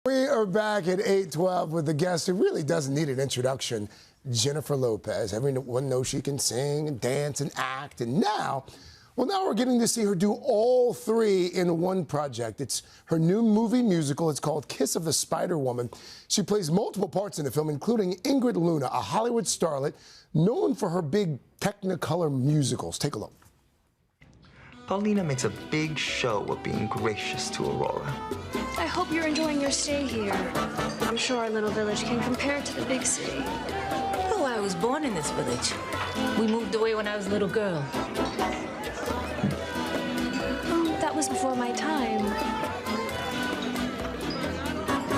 We are back at 8:12 with a guest who really doesn't need an introduction, Jennifer Lopez. Everyone knows she can sing and dance and act, and now we're getting to see her do all three in one project. It's her new movie musical. It's called Kiss of the Spider-Woman. She plays multiple parts in the film, including Ingrid Luna, a Hollywood starlet known for her big Technicolor musicals. Take a look. Paulina makes a big show of being gracious to Aurora. I hope you're enjoying your stay here. I'm sure our little village can compare to the big city. Oh, I was born in this village. We moved away when I was a little girl. Oh, that was before my time.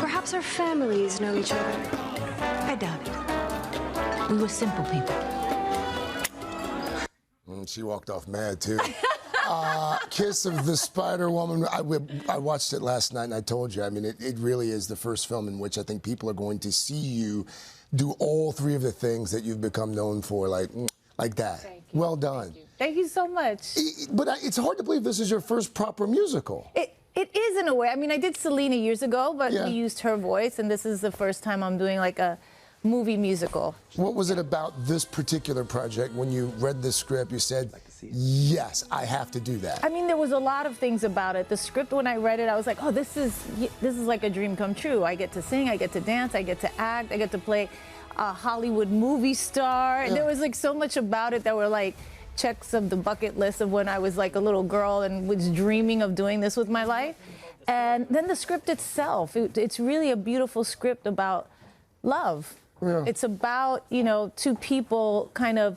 Perhaps our families know each other. I doubt it. We were simple people. She walked off mad, too. Kiss of the Spider-Woman. I watched it last night, and I told you, I mean, it really is the first film in which I think people are going to see you do all three of the things that you've become known for, like that. Thank you. Well done. Thank you. Thank you so much. But it's hard to believe this is your first proper musical. It is in a way. I mean, I did Selena years ago, but Yeah. we used her voice, and this is the first time I'm doing like a movie musical. What was it about this particular project when you read the script, you said, yes, I have to do that? I mean, there was a lot of things about it. The script, when I read it, I was like, oh, this is like a dream come true. I get to sing, I get to dance, I get to act, I get to play a Hollywood movie star. Yeah. There was like so much about it that were like checks of the bucket list of when I was like a little girl and was dreaming of doing this with my life. And then the script itself, it's really a beautiful script about love. Yeah. It's about, you know, two people kind of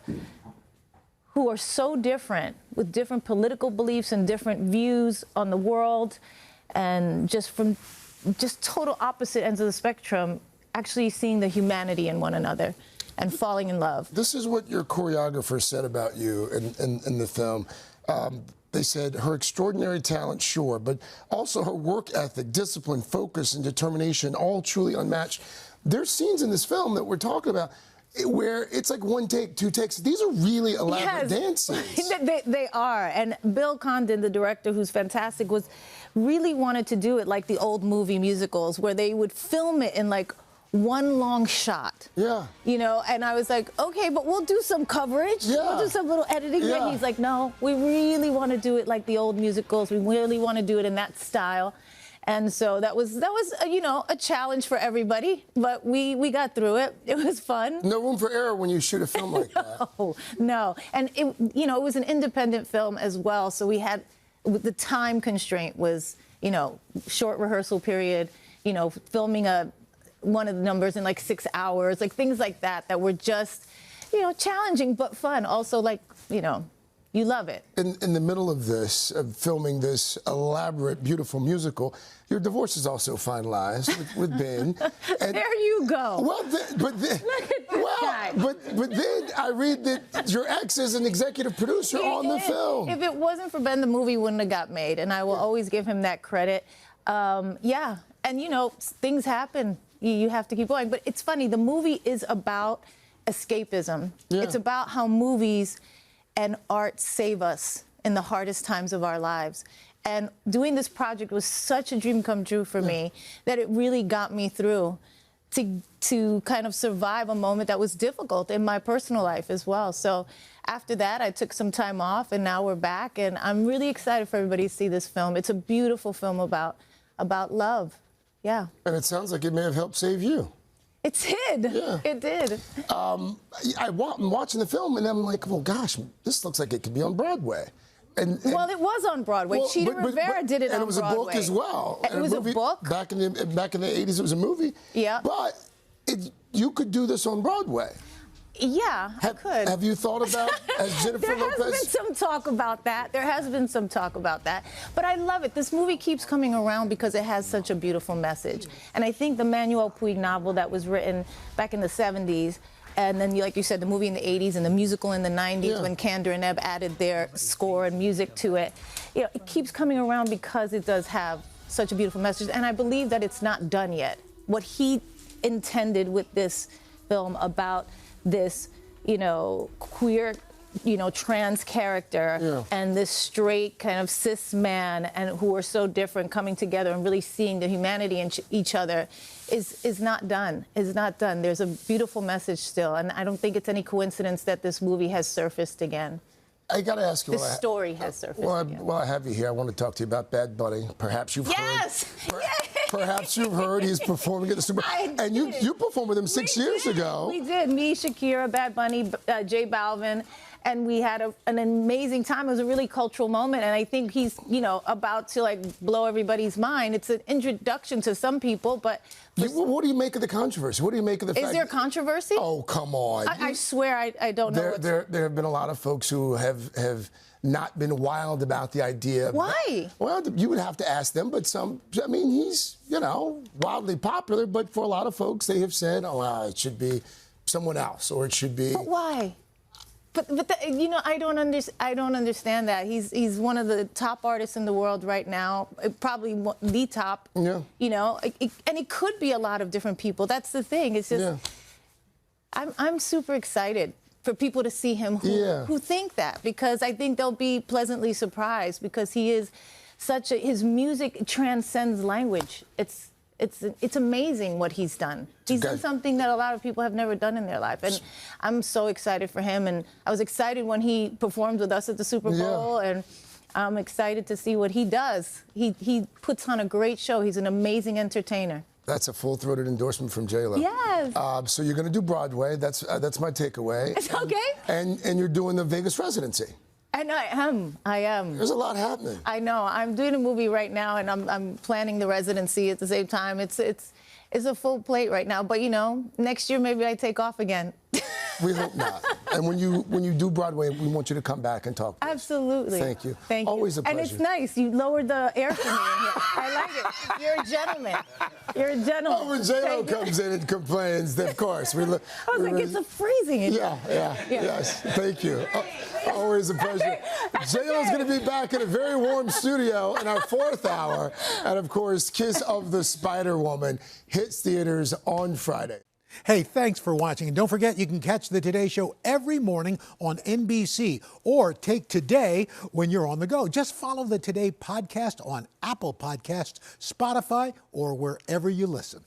who are so different, with different political beliefs and different views on the world, and just from total opposite ends of the spectrum, actually seeing the humanity in one another and falling in love. This is what your choreographer said about you in the film. They said her extraordinary talent, sure, but also her work ethic, discipline, focus, and determination, all truly unmatched. There's scenes in this film that we're talking about where it's like one take, two takes. These are really elaborate dances. They are. And Bill Condon, the director, who's fantastic, really wanted to do it like the old movie musicals, where they would film it in like one long shot. Yeah. You know, and I was like, okay, but we'll do some coverage. Yeah. We'll do some little editing. Yeah. And he's like, no, we really want to do it like the old musicals. We really want to do it in that style. And so that was you know, a challenge for everybody, but we got through it. It was fun. No room for error when you shoot a film like that. No. And it, you know, it was an independent film as well, so we had the time constraint was, you know, short rehearsal period, you know, filming one of the numbers in like 6 hours, like things like that were just, you know, challenging but fun. Also, like, you know, you love it. In the middle of this, of filming this elaborate, beautiful musical, your divorce is also finalized with Ben. And, there you go. Well, but then I read that your ex is an executive producer on the film. If it wasn't for Ben, the movie wouldn't have got made, and I will always give him that credit. Yeah, and you know, things happen. You have to keep going. But it's funny, the movie is about escapism. Yeah. It's about how movies and art save us in the hardest times of our lives. And doing this project was such a dream come true for me that it really got me through to kind of survive a moment that was difficult in my personal life as well. So after that, I took some time off, and now we're back, and I'm really excited for everybody to see this film. It's a beautiful film about love. Yeah. And it sounds like it may have helped save you. It did. Yeah. It did. I'm watching the film, and I'm like, well, gosh, this looks like it could be on Broadway. And well, it was on Broadway. Well, Chita Rivera did it on Broadway. And it was a book as well. It was a book. Back in the 80s, it was a movie. Yeah. But you could do this on Broadway. Yeah, I could. Have you thought about, as Jennifer Lopez? There has been some talk about that. There has been some talk about that. But I love it. This movie keeps coming around because it has such a beautiful message. And I think the Manuel Puig novel that was written back in the 70s, and then, like you said, the movie in the 80s and the musical in the 90s when Kander and Ebb added their score and music to it, you know, it keeps coming around because it does have such a beautiful message. And I believe that it's not done yet. What he intended with this film about this, you know, queer trans character and this straight kind of cis man, and who are so different, coming together and really seeing the humanity in each other is not done. Is not done. There's a beautiful message still, and I don't think it's any coincidence that this movie has surfaced again. I got to ask you. The story has surfaced again. Well, I have you here. I want to talk to you about Bad Bunny. Perhaps you've heard. Perhaps you've heard he's performing at the Super Bowl. And you performed with him 6 years ago. We did. Me, Shakira, Bad Bunny, J Balvin. And we had an amazing time. It was a really cultural moment, and I think he's, about to blow everybody's mind. It's an introduction to some people, but what do you make of the controversy? What do you make of the fact? Is there controversy? Oh, come on! I swear I don't know. There have been a lot of folks who have not been wild about the idea. Why? Well, you would have to ask them, but he's wildly popular, but for a lot of folks, they have said, it should be someone else, or it should be. But why? But I don't understand that. He's one of the top artists in the world right now, probably the top. Yeah. And it could be a lot of different people. That's the thing. It's just, I'm super excited for people to see him who think that, because I think they'll be pleasantly surprised, because he is his music transcends language. It's amazing what he's done. He's done something that a lot of people have never done in their life. And I'm so excited for him. And I was excited when he performed with us at the Super Bowl. And I'm excited to see what he does. He puts on a great show. He's an amazing entertainer. That's a full-throated endorsement from J-Lo. Yes. So you're going to do Broadway. That's my takeaway. It's okay. And you're doing the Vegas residency. And I am. There's a lot happening. I know. I'm doing a movie right now, and I'm planning the residency at the same time. It's a full plate right now, but next year maybe I take off again. We hope not. And when you do Broadway, we want you to come back and talk to us. Absolutely. Thank you. Thank you. Always a pleasure. And it's nice. You lowered the air for me in here. I like it. You're a gentleman. You're a gentleman. Oh, when J-Lo comes in and complains, then of course. I was like, it's freezing in here. Yes. Thank you. Always a pleasure. J-Lo's going to be back in a very warm studio in our 4th hour. And of course, Kiss of the Spider-Woman hits theaters on Friday. Hey, thanks for watching. And don't forget, you can catch the Today Show every morning on NBC, or take Today when you're on the go. Just follow the Today podcast on Apple Podcasts, Spotify, or wherever you listen.